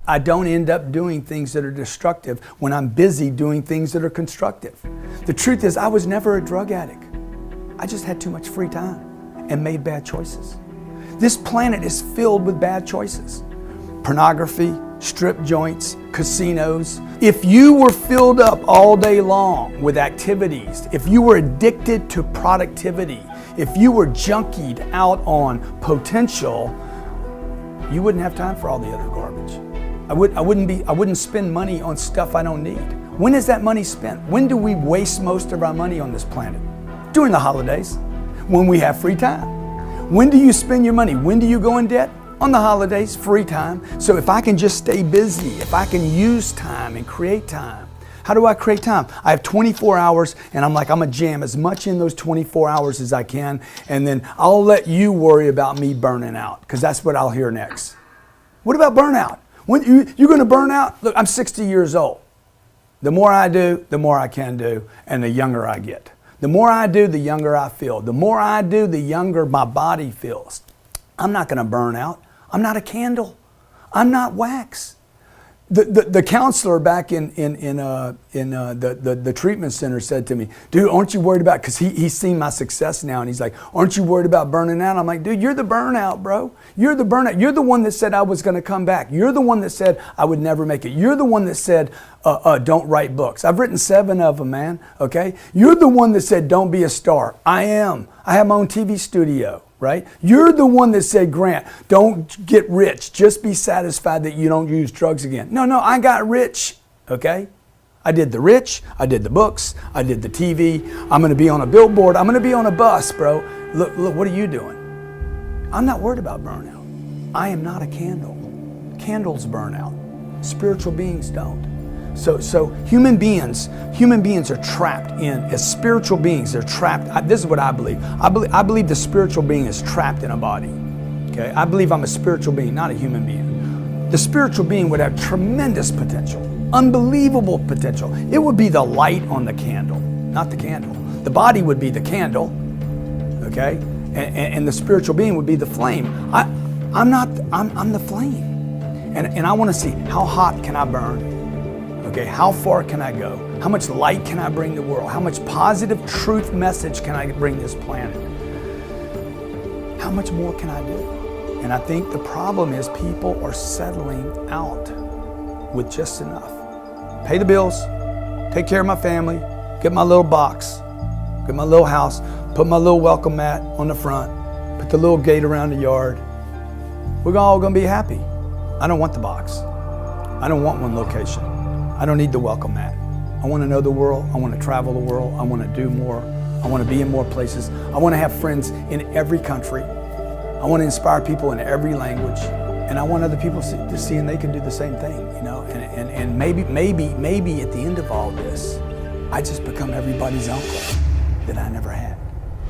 I don't end up doing things that are destructive when I'm busy doing things that are constructive. The truth is, I was never a drug addict. I just had too much free time and made bad choices. This planet is filled with bad choices. Pornography, strip joints, casinos. If you were filled up all day long with activities, if you were addicted to productivity, if you were junkied out on potential, you wouldn't have time for all the other garbage. I wouldn't spend money on stuff I don't need. When is that money spent? When do we waste most of our money on this planet? During the holidays, when we have free time. When do you spend your money? When do you go in debt? On the holidays, free time. So if I can just stay busy, if I can use time and create time. How do I create time? I have 24 hours and I'm gonna jam as much in those 24 hours as I can, and then I'll let you worry about me burning out, because that's what I'll hear next. What about burnout? When you're gonna burn out? Look, I'm 60 years old. The more I do, the more I can do, and the younger I get. The more I do, the younger I feel. The more I do, the younger my body feels. I'm not gonna burn out. I'm not a candle. I'm not wax. The counselor back in the treatment center said to me, dude, aren't you worried about, because he's seen my success now, and he's like, aren't you worried about burning out? I'm like, dude, you're the burnout, bro. You're the burnout. You're the one that said I was going to come back. You're the one that said I would never make it. You're the one that said, don't write books. I've written 7 of them, man, okay? You're the one that said, don't be a star. I am. I have my own TV studio. Right? You're the one that said, Grant, don't get rich. Just be satisfied that you don't use drugs again. No, I got rich, okay? I did the rich, I did the books, I did the TV. I'm gonna be on a billboard, I'm gonna be on a bus, bro. Look, what are you doing? I'm not worried about burnout. I am not a candle. Candles burn out. Spiritual beings don't. So human beings are trapped in, as spiritual beings, they're trapped. This is what I believe. I believe the spiritual being is trapped in a body. Okay? I believe I'm a spiritual being, not a human being. The spiritual being would have tremendous potential, unbelievable potential. It would be the light on the candle, not the candle. The body would be the candle, okay? And the spiritual being would be the flame. I'm the flame. And I want to see, how hot can I burn? Okay, how far can I go? How much light can I bring the world? How much positive truth message can I bring this planet? How much more can I do? And I think the problem is people are settling out with just enough. Pay the bills, take care of my family, get my little box, get my little house, put my little welcome mat on the front, put the little gate around the yard. We're all gonna be happy. I don't want the box. I don't want one location. I don't need the welcome mat. I want to know the world. I want to travel the world. I want to do more. I want to be in more places. I want to have friends in every country. I want to inspire people in every language. And I want other people to see, and they can do the same thing, you know. And maybe at the end of all this, I just become everybody's uncle that I never had.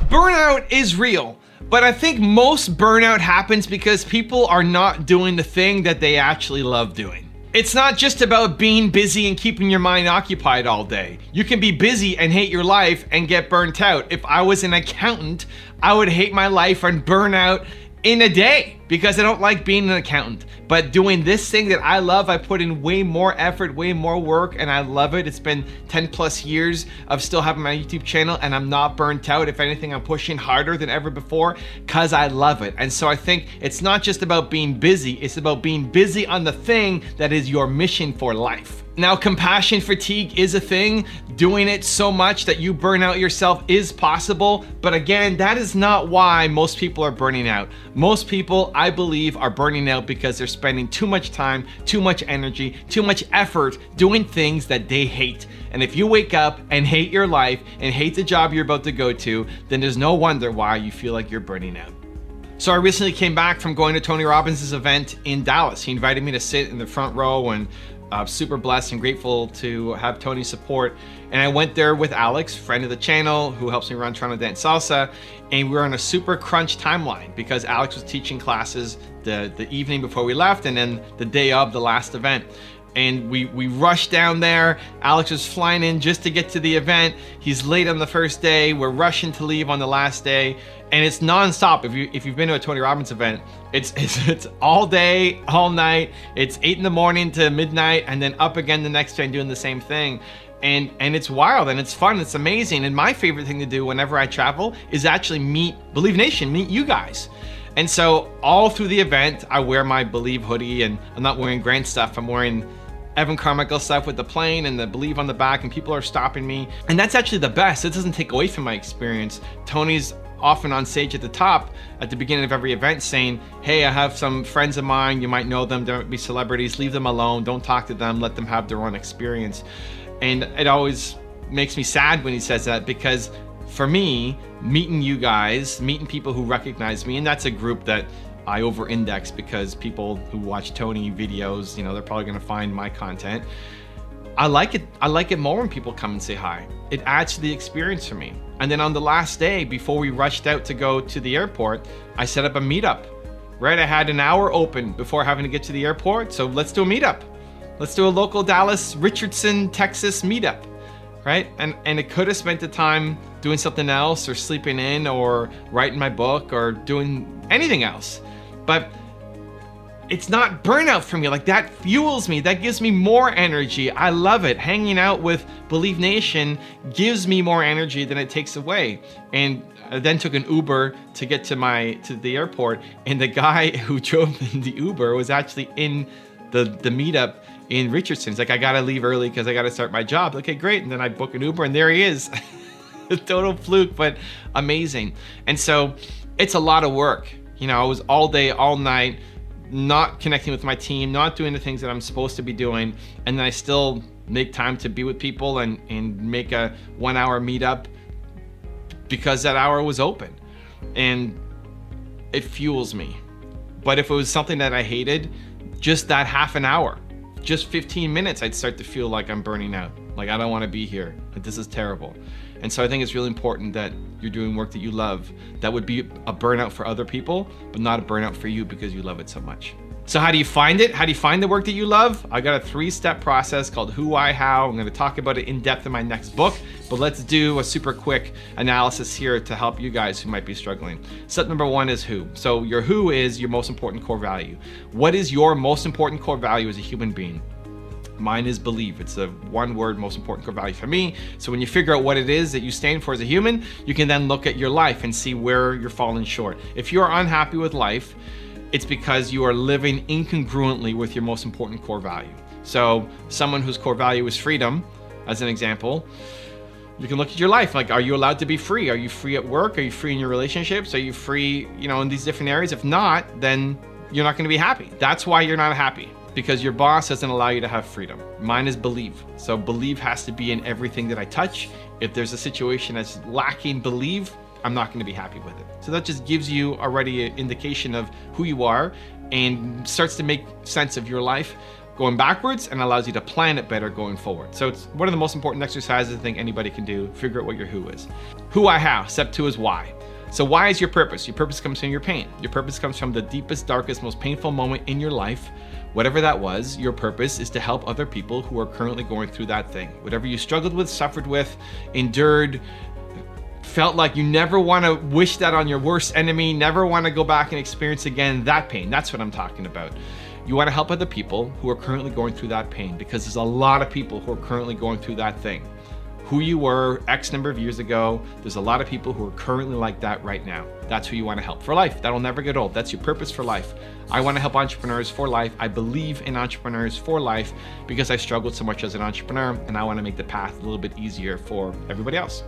Burnout is real, but I think most burnout happens because people are not doing the thing that they actually love doing. It's not just about being busy and keeping your mind occupied all day. You can be busy and hate your life and get burnt out. If I was an accountant, I would hate my life and burn out in a day because I don't like being an accountant. But doing this thing that I love, I put in way more effort, way more work, and I love it. It's been 10 plus years of still having my YouTube channel, and I'm not burnt out. If anything, I'm pushing harder than ever before because I love it. And so I think it's not just about being busy, it's about being busy on the thing that is your mission for life. Now, compassion fatigue is a thing. Doing it so much that you burn out yourself is possible. But again, that is not why most people are burning out. Most people, I believe, are burning out because they're spending too much time, too much energy, too much effort doing things that they hate. And if you wake up and hate your life and hate the job you're about to go to, then there's no wonder why you feel like you're burning out. So I recently came back from going to Tony Robbins' event in Dallas. He invited me to sit in the front row, and super blessed and grateful to have Tony's support. And I went there with Alex, friend of the channel, who helps me run Toronto Dance Salsa. And we were on a super crunch timeline because Alex was teaching classes the evening before we left, and then the day of the last event. And we rushed down there. Alex was flying in just to get to the event. He's late on the first day. We're rushing to leave on the last day. And it's nonstop. If you've been to a Tony Robbins event, it's all day, all night. It's 8 in to midnight, and then up again the next day and doing the same thing. And it's wild and it's fun. It's amazing. And my favorite thing to do whenever I travel is actually meet Believe Nation, meet you guys. And so all through the event, I wear my Believe hoodie, and I'm not wearing Grant stuff. I'm wearing Evan Carmichael stuff with the plane and the Believe on the back, and people are stopping me. And that's actually the best. It doesn't take away from my experience. Tony's often on stage at the top at the beginning of every event saying, hey, I have some friends of mine, you might know them, they might be celebrities, leave them alone, don't talk to them, let them have their own experience. And it always makes me sad when he says that, because for me, meeting you guys, meeting people who recognize me, and that's a group that I over-index because people who watch Tony videos, they're probably gonna find my content. I like it more when people come and say hi. It adds to the experience for me. And then on the last day, before we rushed out to go to the airport, I set up a meetup, right? I had an hour open before having to get to the airport, so let's do a meetup. Let's do a local Dallas, Richardson, Texas meetup, right? And it could have spent the time doing something else or sleeping in or writing my book or doing anything else. But it's not burnout for me. Like, that fuels me. That gives me more energy. I love it. Hanging out with Believe Nation gives me more energy than it takes away. And I then took an Uber to get to the airport, and the guy who drove the Uber was actually in the meetup in Richardson. He's like, I gotta leave early because I gotta start my job. Okay, great. And then I book an Uber, and there he is. A total fluke, but amazing. And so it's a lot of work. I was all day, all night, not connecting with my team, not doing the things that I'm supposed to be doing, and then I still make time to be with people and make a 1 hour meetup because that hour was open, and it fuels me. But if it was something that I hated, just that half an hour, just 15 minutes, I'd start to feel like I'm burning out. Like, I don't want to be here. Like, this is terrible. And so I think it's really important that you're doing work that you love. That would be a burnout for other people, but not a burnout for you because you love it so much. So how do you find it? How do you find the work that you love? I got a 3-step process called Who, Why, How. I'm going to talk about it in depth in my next book, but let's do a super quick analysis here to help you guys who might be struggling. Step number 1 is who. So your who is your most important core value. What is your most important core value as a human being? Mine is believe. It's the one word most important core value for me. So when you figure out what it is that you stand for as a human, you can then look at your life and see where you're falling short. If you're unhappy with life, it's because you are living incongruently with your most important core value. So someone whose core value is freedom, as an example, you can look at your life. Like, are you allowed to be free? Are you free at work? Are you free in your relationships? Are you free, in these different areas? If not, then you're not going to be happy. That's why you're not happy. Because your boss doesn't allow you to have freedom. Mine is believe. So believe has to be in everything that I touch. If there's a situation that's lacking believe, I'm not going to be happy with it. So that just gives you already an indication of who you are and starts to make sense of your life going backwards and allows you to plan it better going forward. So it's one of the most important exercises I think anybody can do. Figure out what your who is. Who, I, how. Step 2 is why. So why is your purpose? Your purpose comes from your pain. Your purpose comes from the deepest, darkest, most painful moment in your life. Whatever that was, your purpose is to help other people who are currently going through that thing. Whatever you struggled with, suffered with, endured, felt like you never want to wish that on your worst enemy, never want to go back and experience again that pain. That's what I'm talking about. You want to help other people who are currently going through that pain, because there's a lot of people who are currently going through that thing. Who you were X number of years ago, there's a lot of people who are currently like that right now. That's who you want to help for life. That'll never get old. That's your purpose for life. I want to help entrepreneurs for life. I believe in entrepreneurs for life because I struggled so much as an entrepreneur, and I want to make the path a little bit easier for everybody else.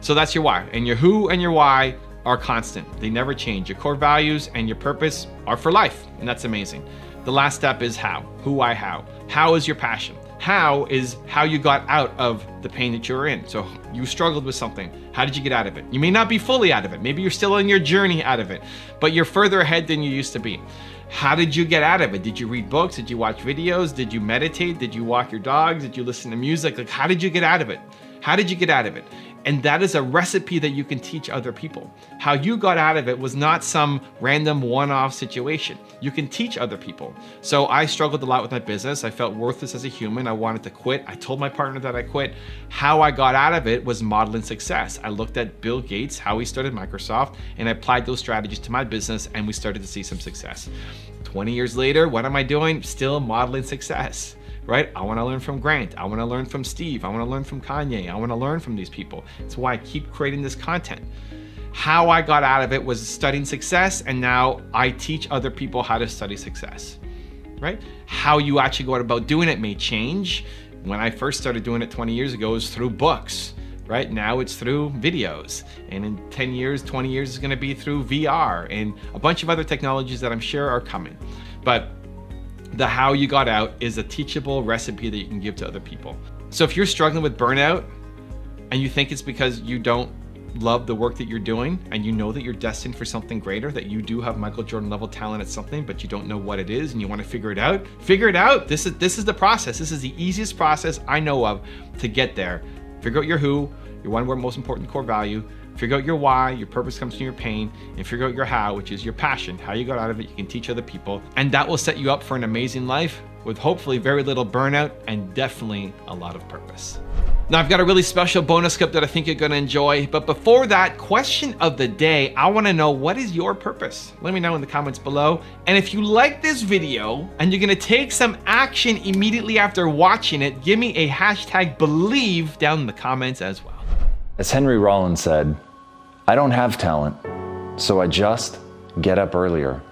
So that's your why. And your who and your why are constant. They never change. Your core values and your purpose are for life, and that's amazing. The last step is how. Who, why, how. How is your passion. How is how you got out of the pain that you're in. So you struggled with something. How did you get out of it? You may not be fully out of it. Maybe you're still on your journey out of it, but you're further ahead than you used to be. How did you get out of it? Did you read books? Did you watch videos? Did you meditate? Did you walk your dogs? Did you listen to music? Like, how did you get out of it? How did you get out of it? And that is a recipe that you can teach other people. How you got out of it was not some random one-off situation. You can teach other people. So I struggled a lot with my business. I felt worthless as a human. I wanted to quit. I told my partner that I quit. How I got out of it was modeling success. I looked at Bill Gates, how he started Microsoft, and I applied those strategies to my business, and we started to see some success. 20 years later, what am I doing? Still modeling success. Right? I want to learn from Grant. I want to learn from Steve. I want to learn from Kanye. I want to learn from these people. That's why I keep creating this content. How I got out of it was studying success, and now I teach other people how to study success. Right? How you actually go about doing it may change. When I first started doing it 20 years ago, it was through books. Right? Now it's through videos. And in 10 years, 20 years, it's going to be through VR and a bunch of other technologies that I'm sure are coming. But the how you got out is a teachable recipe that you can give to other people. So if you're struggling with burnout and you think it's because you don't love the work that you're doing and you know that you're destined for something greater, that you do have Michael Jordan level talent at something, but you don't know what it is and you want to figure it out, figure it out. This is the process. This is the easiest process I know of to get there. Figure out your who, your one word most important core value, figure out your why, your purpose comes from your pain, and figure out your how, which is your passion, how you got out of it, you can teach other people, and that will set you up for an amazing life with hopefully very little burnout and definitely a lot of purpose. Now I've got a really special bonus clip that I think you're gonna enjoy, but before that, question of the day, I wanna know, what is your purpose? Let me know in the comments below. And if you like this video and you're gonna take some action immediately after watching it, give me a hashtag Bilyeu down in the comments as well. As Henry Rollins said, I don't have talent, so I just get up earlier.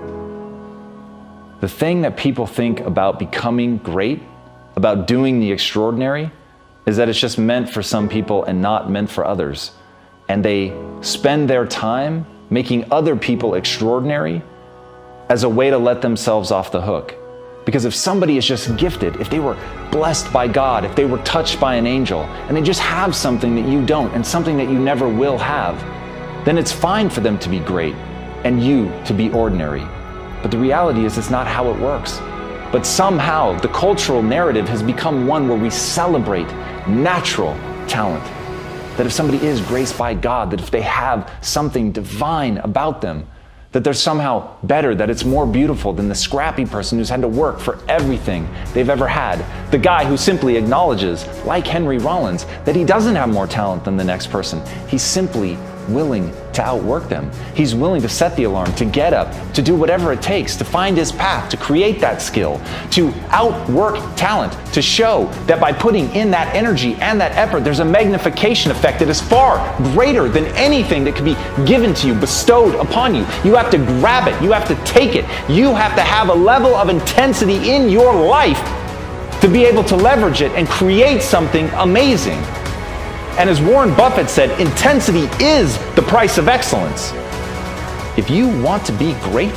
The thing that people think about becoming great, about doing the extraordinary, is that it's just meant for some people and not meant for others. And they spend their time making other people extraordinary as a way to let themselves off the hook. Because if somebody is just gifted, if they were blessed by God, if they were touched by an angel, and they just have something that you don't and something that you never will have, then it's fine for them to be great and you to be ordinary. But the reality is it's not how it works. But somehow the cultural narrative has become one where we celebrate natural talent. That if somebody is graced by God, that if they have something divine about them, that they're somehow better, that it's more beautiful than the scrappy person who's had to work for everything they've ever had. The guy who simply acknowledges, like Henry Rollins, that he doesn't have more talent than the next person. He's simply willing to outwork them. He's willing to set the alarm, to get up, to do whatever it takes, to find his path, to create that skill, to outwork talent, to show that by putting in that energy and that effort, there's a magnification effect that is far greater than anything that could be given to you, bestowed upon you. You have to grab it. You have to take it. You have to have a level of intensity in your life to be able to leverage it and create something amazing. And as Warren Buffett said, intensity is the price of excellence. If you want to be great,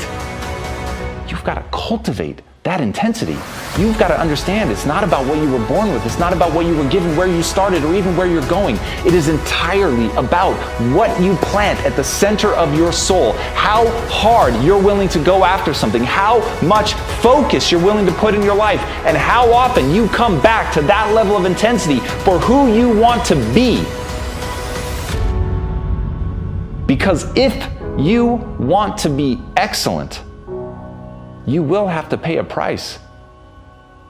you've got to cultivate that intensity. You've got to understand it's not about what you were born with. It's not about what you were given, where you started, or even where you're going. It is entirely about what you plant at the center of your soul, how hard you're willing to go after something, how much focus you're willing to put in your life, and how often you come back to that level of intensity for who you want to be. Because if you want to be excellent, you will have to pay a price.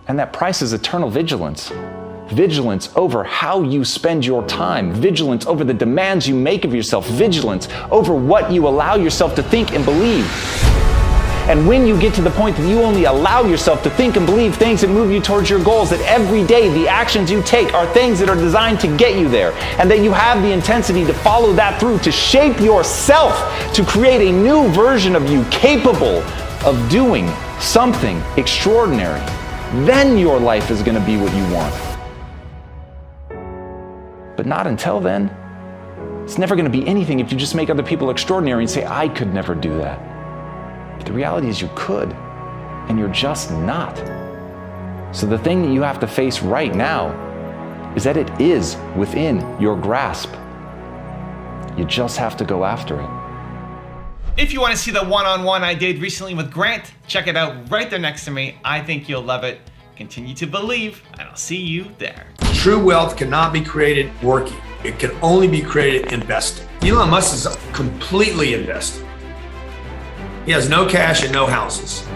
And that price is eternal vigilance. Vigilance over how you spend your time. Vigilance over the demands you make of yourself. Vigilance over what you allow yourself to think and believe. And when you get to the point that you only allow yourself to think and believe things that move you towards your goals, that every day the actions you take are things that are designed to get you there, and that you have the intensity to follow that through, to shape yourself, to create a new version of you capable of doing something extraordinary, then your life is going to be what you want. But not until then. It's never going to be anything if you just make other people extraordinary and say, I could never do that. But the reality is you could, and you're just not. So the thing that you have to face right now is that it is within your grasp. You just have to go after it. If you want to see the one-on-one I did recently with Grant, check it out right there next to me. I think you'll love it. Continue to believe, and I'll see you there. True wealth cannot be created working. It can only be created investing. Elon Musk is completely invested. He has no cash and no houses.